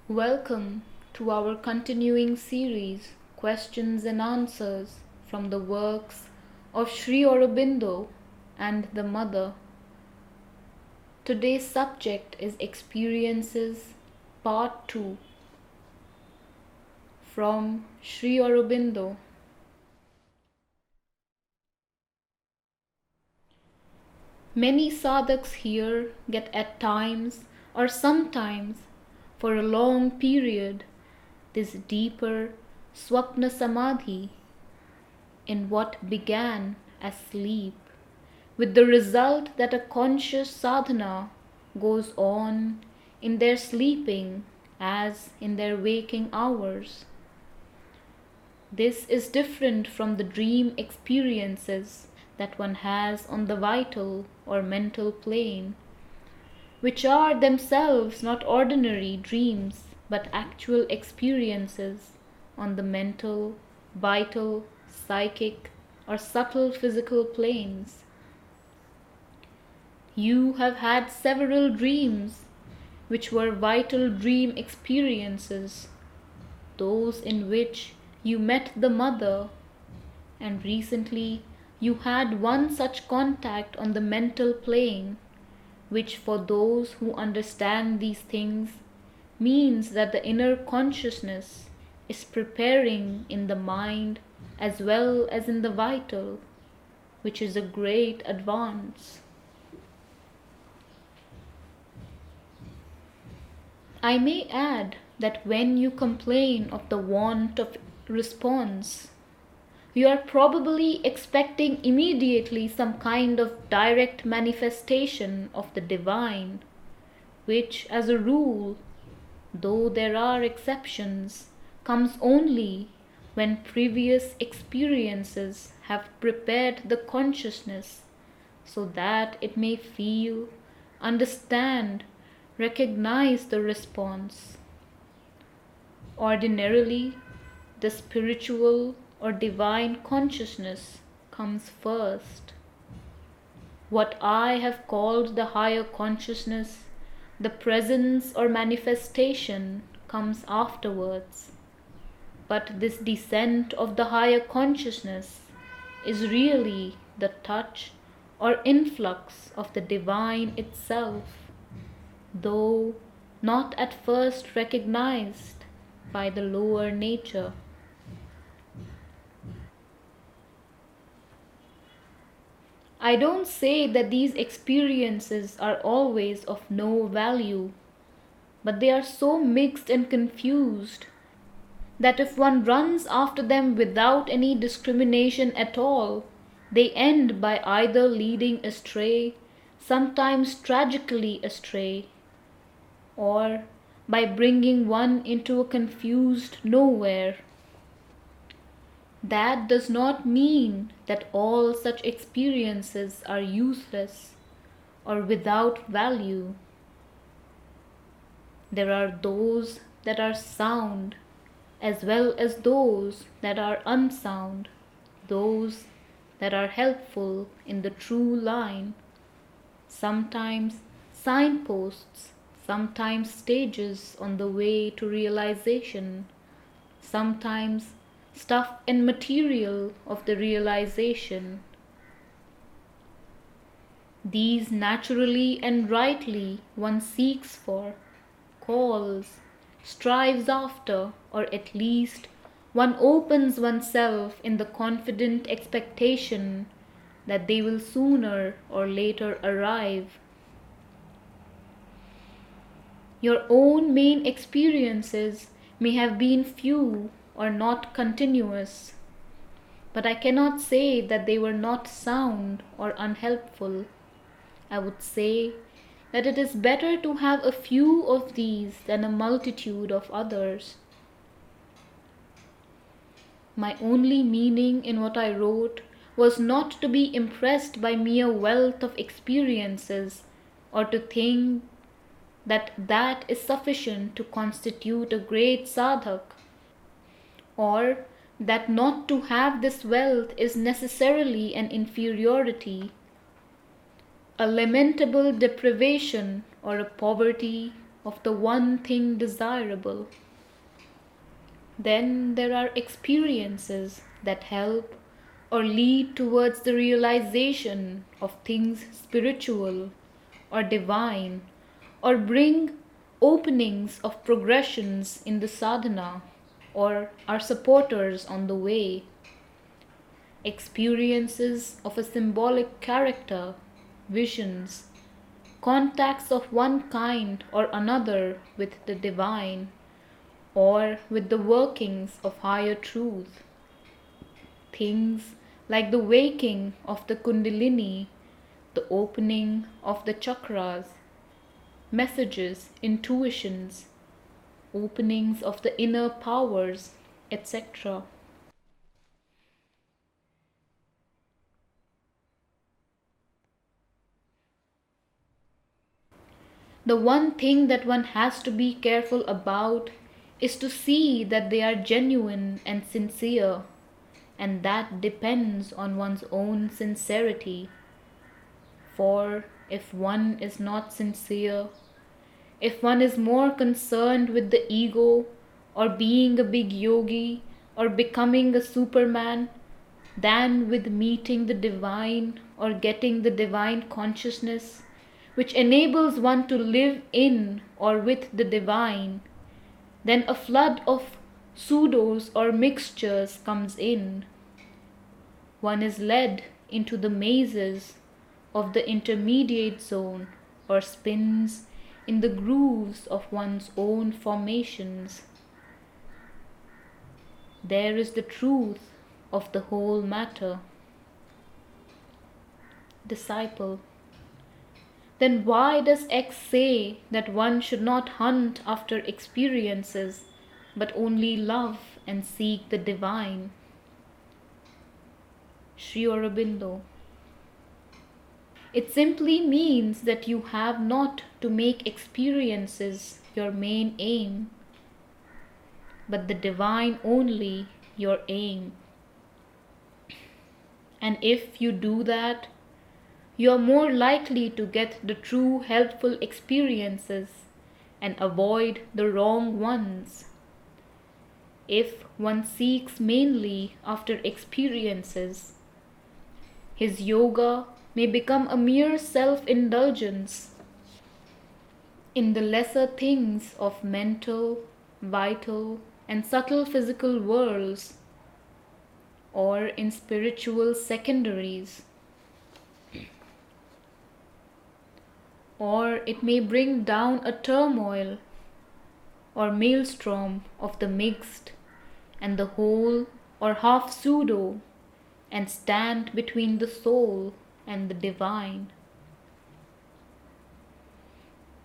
Welcome to our continuing series, Questions and Answers from the works of Sri Aurobindo and the Mother. Today's subject is Experiences, Part 2 from Sri Aurobindo. Many sadhaks here get at times or sometimes for a long period this deeper swapna samadhi in what began as sleep, with the result that a conscious sadhana goes on in their sleeping as in their waking hours. This is different from the dream experiences that one has on the vital or mental plane, which are themselves not ordinary dreams but actual experiences on the mental, vital, psychic, or subtle physical planes. You have had several dreams which were vital dream experiences, those in which you met the Mother, and recently you had one such contact on the mental plane, which for those who understand these things means that the inner consciousness is preparing in the mind as well as in the vital, which is a great advance. I may add that when you complain of the want of response, you are probably expecting immediately some kind of direct manifestation of the divine, which, as a rule, though there are exceptions, comes only when previous experiences have prepared the consciousness so that it may feel, understand, recognize the response. Ordinarily, the spiritual or divine consciousness comes first. What I have called the higher consciousness, the presence or manifestation, comes afterwards. But this descent of the higher consciousness is really the touch or influx of the divine itself, though not at first recognized by the lower nature. I don't say that these experiences are always of no value, but they are so mixed and confused that if one runs after them without any discrimination at all, they end by either leading astray, sometimes tragically astray, or by bringing one into a confused nowhere. That does not mean that all such experiences are useless or without value. There are those that are sound as well as those that are unsound, those that are helpful in the true line, sometimes signposts, sometimes stages on the way to realization, sometimes stuff and material of the realization. These naturally and rightly one seeks for, calls, strives after, or at least one opens oneself in the confident expectation that they will sooner or later arrive. Your own main experiences may have been few or not continuous, but I cannot say that they were not sound or unhelpful. I would say that it is better to have a few of these than a multitude of others. My only meaning in what I wrote was not to be impressed by mere wealth of experiences or to think that that is sufficient to constitute a great sadhak, or that not to have this wealth is necessarily an inferiority, a lamentable deprivation or a poverty of the one thing desirable. Then there are experiences that help or lead towards the realization of things spiritual or divine, or bring openings of progressions in the sadhana, or are supporters on the way. Experiences of a symbolic character, visions, contacts of one kind or another with the divine, or with the workings of higher truth. Things like the waking of the Kundalini, the opening of the chakras, messages, intuitions, openings of the inner powers, etc. The one thing that one has to be careful about is to see that they are genuine and sincere, and that depends on one's own sincerity. For if one is not sincere, if one is more concerned with the ego, or being a big yogi, or becoming a superman, than with meeting the divine or getting the divine consciousness, which enables one to live in or with the divine, then a flood of pseudos or mixtures comes in. One is led into the mazes of the intermediate zone, or spins in the grooves of one's own formations. There is the truth of the whole matter. Disciple: then why does X say that one should not hunt after experiences, but only love and seek the divine? Sri Aurobindo: it simply means that you have not to make experiences your main aim, but the divine only your aim. And if you do that, you are more likely to get the true helpful experiences and avoid the wrong ones. If one seeks mainly after experiences, his yoga may become a mere self-indulgence in the lesser things of mental, vital, and subtle physical worlds, or in spiritual secondaries. Or it may bring down a turmoil or maelstrom of the mixed and the whole or half pseudo, and stand between the soul and the divine.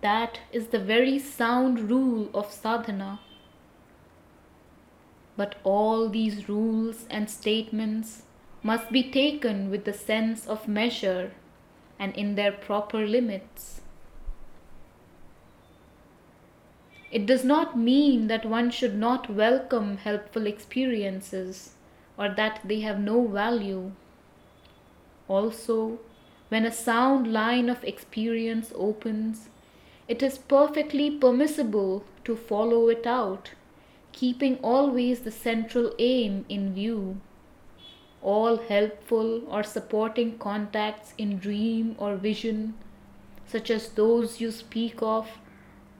That is the very sound rule of sadhana. But all these rules and statements must be taken with the sense of measure and in their proper limits. It does not mean that one should not welcome helpful experiences, or that they have no value. Also, when a sound line of experience opens, it is perfectly permissible to follow it out, keeping always the central aim in view. All helpful or supporting contacts in dream or vision, such as those you speak of,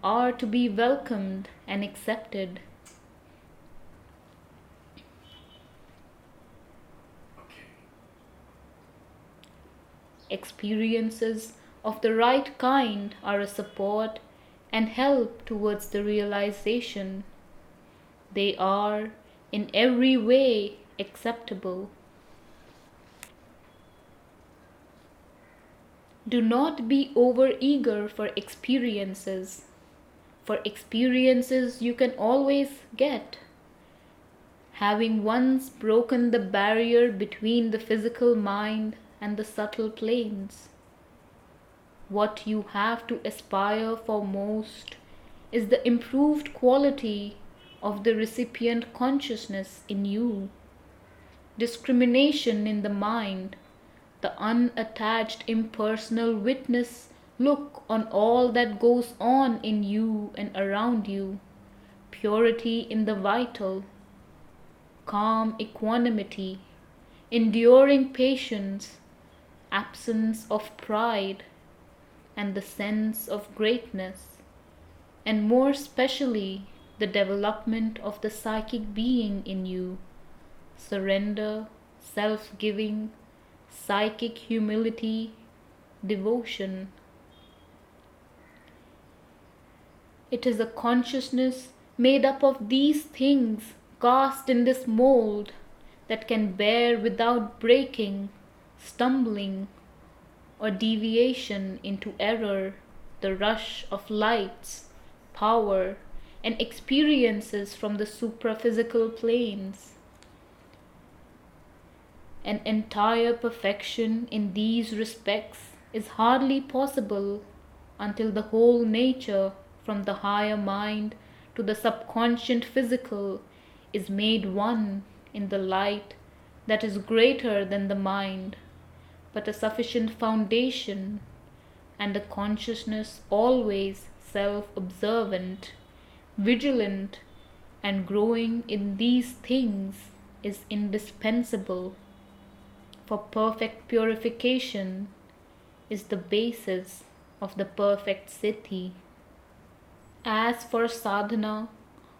are to be welcomed and accepted. Experiences of the right kind are a support and help towards the realization. They are in every way acceptable. Do not be over-eager for experiences. For experiences you can always get. Having once broken the barrier between the physical mind and the subtle planes, what you have to aspire for most is the improved quality of the recipient consciousness in you, discrimination in the mind, the unattached impersonal witness Look on all that goes on in you and around you. Purity in the vital, calm equanimity, enduring patience, absence of pride, and the sense of greatness, and more specially the development of the psychic being in you, surrender, self-giving, psychic humility, devotion. It is a consciousness made up of these things cast in this mold that can bear without breaking, stumbling, or deviation into error the rush of lights, power, and experiences from the supraphysical planes. An entire perfection in these respects is hardly possible until the whole nature, from the higher mind to the subconscient physical, is made one in the light that is greater than the mind, but a sufficient foundation, and a consciousness always self-observant, vigilant, and growing in these things is indispensable, for perfect purification is the basis of the perfect siddhi. As for sadhana,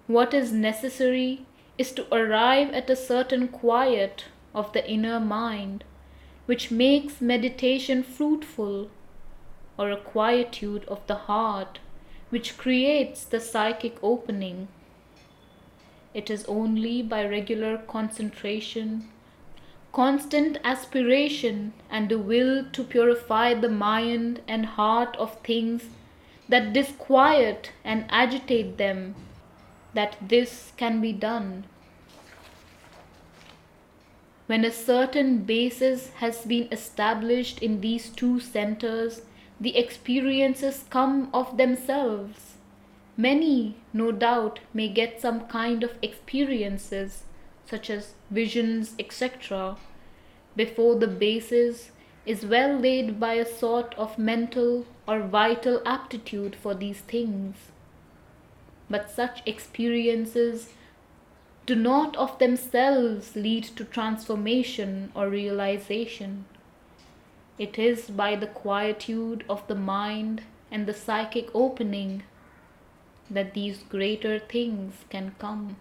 what is necessary is to arrive at a certain quiet of the inner mind, which makes meditation fruitful, or a quietude of the heart, which creates the psychic opening. It is only by regular concentration, constant aspiration, and the will to purify the mind and heart of things that disquiet and agitate them, that this can be done. When a certain basis has been established in these two centers, the experiences come of themselves. Many, no doubt, may get some kind of experiences, such as visions, etc., before the basis is well laid by a sort of mental or vital aptitude for these things. But such experiences do not of themselves lead to transformation or realization. It is by the quietude of the mind and the psychic opening that these greater things can come.